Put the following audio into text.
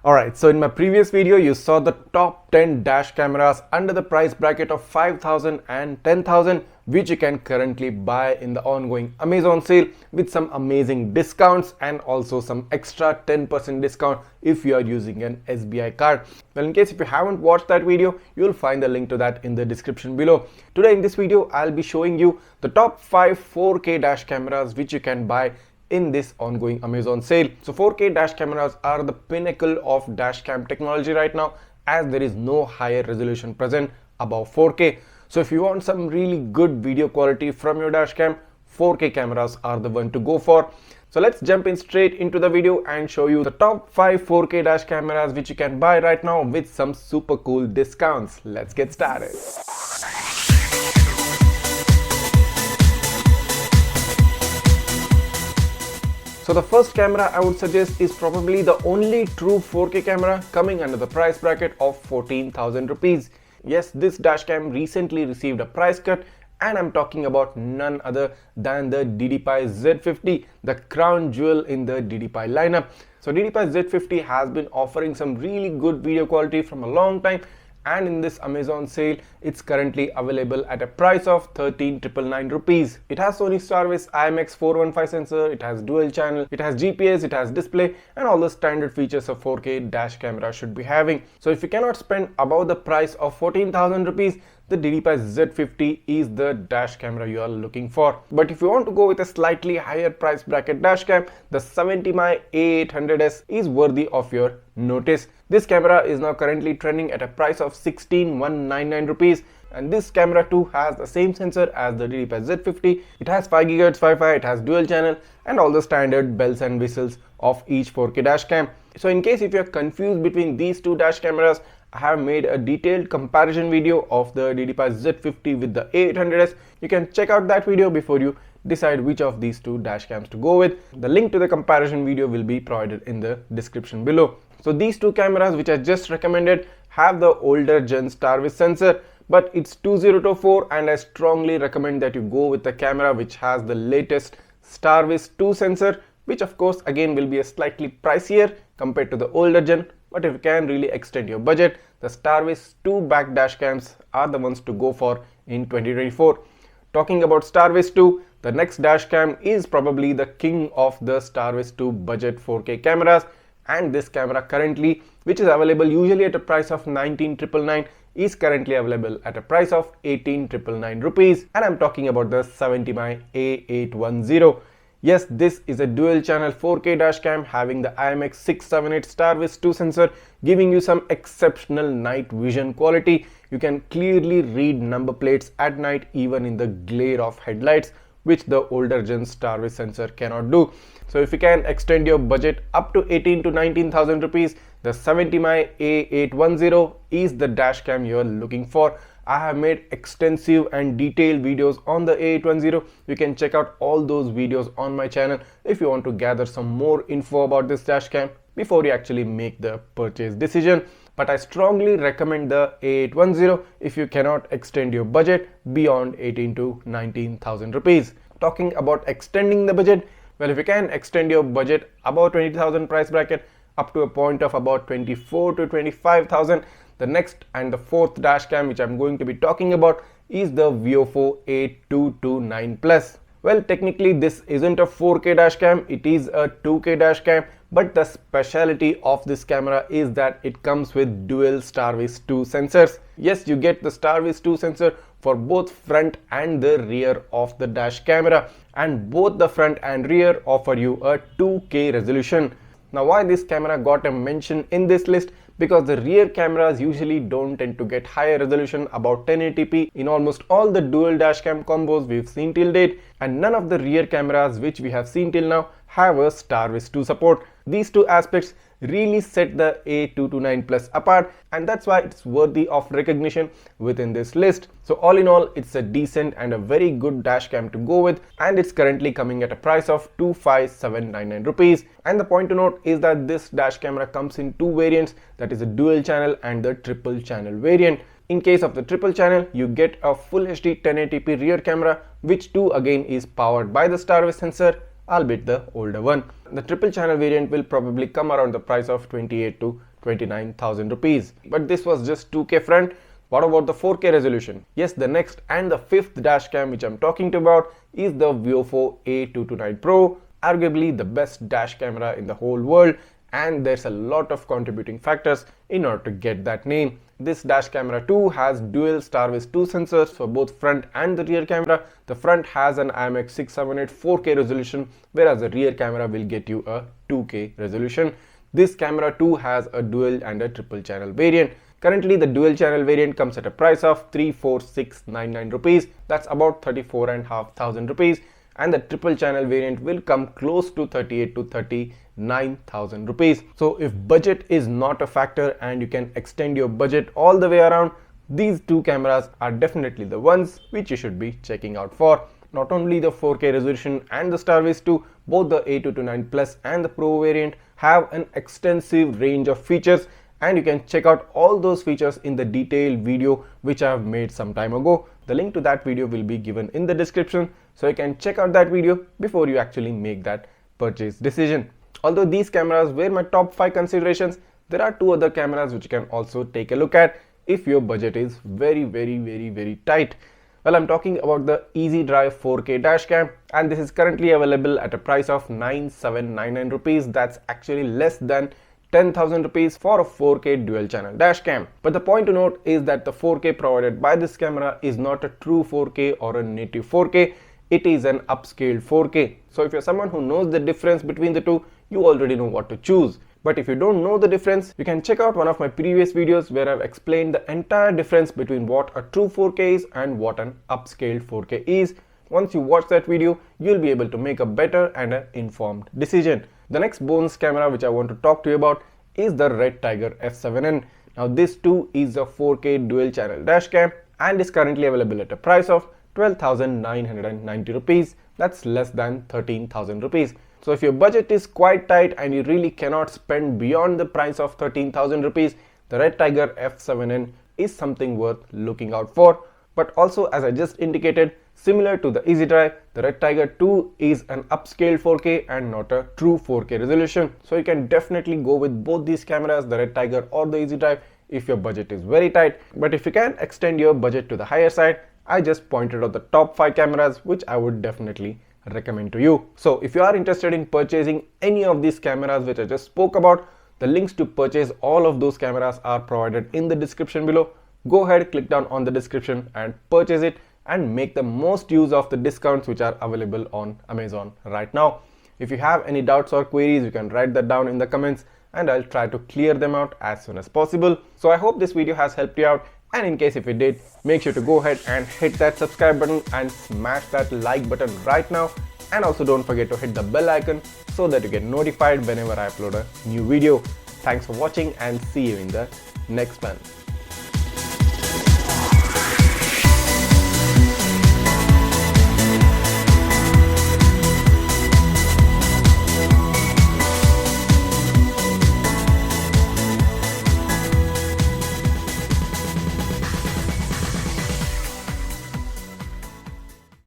Alright, so in my previous video you saw the top 10 dash cameras under the price bracket of 5,000 and 10,000 which you can currently buy in the ongoing Amazon sale with some amazing discounts and also some extra 10% discount if you are using an SBI card. Well, in case if you haven't watched that video, you'll find the link to that in the description below. Today in this video, I'll be showing you the top 5 4K dash cameras which you can buy in this ongoing Amazon sale. So 4K dash cameras are the pinnacle of dash cam technology right now, as there is no higher resolution present above 4K. So if you want some really good video quality from your dash cam, 4K cameras are the one to go for. So let's jump in straight into the video and show you the top 5 4K dash cameras which you can buy right now with some super cool discounts. Let's get started. So the first camera I would suggest is probably the only true 4K camera coming under the price bracket of 14,000 rupees. Yes, this dashcam recently received a price cut, and I'm talking about none other than the DDPAI Z50, the crown jewel in the DDPAI lineup. So DDPAI Z50 has been offering some really good video quality from a long time, and in this Amazon sale it's currently available at a price of 13,999 rupees. It has Sony Starvis IMX415 sensor, it has dual channel, it has GPS, it has display, and all the standard features of 4K dash camera should be having. So if you cannot spend above the price of 14,000 rupees, the DDPAI Z50 is the dash camera you are looking for. But if you want to go with a slightly higher price bracket dash cam, the 70mm A800S is worthy of your notice. This camera is now currently trending at a price of 16,199 rupees, and this camera too has the same sensor as the DDPAI Z50. It has 5 GHz Wi-Fi, it has dual channel, and all the standard bells and whistles of each 4K dash cam. So in case if you are confused between these two dash cameras, I have made a detailed comparison video of the DDPAI Z50 with the A800S. You can check out that video before you decide which of these two dash cams to go with. The link to the comparison video will be provided in the description below. So these two cameras which I just recommended have the older gen Starvis sensor, but it's 2024, and I strongly recommend that you go with the camera which has the latest Starvis 2 sensor, which of course again will be a slightly pricier compared to the older gen. But if you can really extend your budget, the Starvis 2 back dash cams are the ones to go for in 2024. Talking about Starvis 2, the next dash cam is probably the king of the Starvis 2 budget 4K cameras, and this camera currently, which is available usually at a price of 19,999, is currently available at a price of 18,999 rupees, and I'm talking about the 70mm A810. Yes, this is a dual channel 4K dash cam having the IMX678 Starvis 2 sensor, giving you some exceptional night vision quality. You can clearly read number plates at night even in the glare of headlights, which the older gen Starvis sensor cannot do. So if you can extend your budget up to 18,000 to 19,000 rupees, the 70mm A810 is the dash cam you are looking for. I have made extensive and detailed videos on the A810. You can check out all those videos on my channel if you want to gather some more info about this dash cam before you actually make the purchase decision. But I strongly recommend the A810 if you cannot extend your budget beyond 18,000 to 19,000 rupees. Talking about extending the budget, well, if you can extend your budget above 20,000 price bracket up to a point of about 24,000 to 25,000, the next and the fourth dash cam which I'm going to be talking about is the VIOFO A229 Plus. Well, technically this isn't a 4K dash cam, it is a 2K dash cam, but the speciality of this camera is that it comes with dual Starvis 2 sensors. Yes, you get the Starvis 2 sensor for both front and the rear of the dash camera, and both the front and rear offer you a 2K resolution. Now, why this camera got a mention in this list? Because the rear cameras usually don't tend to get higher resolution, about 1080p in almost all the dual dashcam combos we've seen till date, and none of the rear cameras which we have seen till now have a Starvis 2 support. These two aspects really set the A229 Plus apart, and that's why it's worthy of recognition within this list. So all in all, it's a decent and a very good dashcam to go with, and it's currently coming at a price of 25,799 rupees. And the point to note is that this dash camera comes in two variants, that is a dual channel and the triple channel variant. In case of the triple channel, you get a full HD 1080p rear camera, which too again is powered by the Starvis sensor, albeit the older one. The triple channel variant will probably come around the price of 28 to 29,000 rupees. But this was just 2K front. What about the 4K resolution? Yes, the next and the fifth dash cam which I'm talking about is the VIOFO A229 Pro, arguably the best dash camera in the whole world, and there's a lot of contributing factors in order to get that name. This dash camera too has dual StarVis 2 sensors for both front and the rear camera. The front has an IMX678 4K resolution, whereas the rear camera will get you a 2K resolution. This camera too has a dual and a triple channel variant. Currently, the dual channel variant comes at a price of 34,699 rupees. That's about 34,500 rupees. And the triple channel variant will come close to 38 to 39,000 rupees. So if budget is not a factor and you can extend your budget all the way around, these two cameras are definitely the ones which you should be checking out for. Not only the 4K resolution and the StarVis 2, both the A229 Plus and the Pro variant have an extensive range of features, and you can check out all those features in the detailed video which I have made some time ago. The link to that video will be given in the description, so you can check out that video before you actually make that purchase decision. Although these cameras were my top 5 considerations, there are 2 other cameras which you can also take a look at if your budget is very tight. Well, I'm talking about the Easy Drive 4K dashcam, and this is currently available at a price of 9,799 rupees. That's actually less than 10,000 rupees for a 4K dual channel dashcam. But the point to note is that the 4K provided by this camera is not a true 4K or a native 4K. It is an upscaled 4K. So if you're someone who knows the difference between the two, you already know what to choose. But if you don't know the difference, you can check out one of my previous videos where I've explained the entire difference between what a true 4K is and what an upscaled 4K is. Once you watch that video, you'll be able to make a better and an informed decision. The next bonus camera which I want to talk to you about is the REDTIGER F7N. Now this too is a 4K dual channel dashcam and is currently available at a price of 12,990 rupees. That's less than 13,000 rupees. So if your budget is quite tight and you really cannot spend beyond the price of 13,000 rupees, the REDTIGER F7N is something worth looking out for. But also, as I just indicated, similar to the Easy Drive, the REDTIGER 2 is an upscaled 4K and not a true 4K resolution. So you can definitely go with both these cameras, the REDTIGER or the Easy Drive, if your budget is very tight. But if you can extend your budget to the higher side, I just pointed out the top 5 cameras which I would definitely recommend to you. So if you are interested in purchasing any of these cameras which I just spoke about, the links to purchase all of those cameras are provided in the description below. Go ahead, click down on the description and purchase it and make the most use of the discounts which are available on Amazon right now. If you have any doubts or queries, you can write that down in the comments and I'll try to clear them out as soon as possible. So I hope this video has helped you out, and in case if it did, make sure to go ahead and hit that subscribe button and smash that like button right now, and also don't forget to hit the bell icon so that you get notified whenever I upload a new video. Thanks for watching and see you in the next one.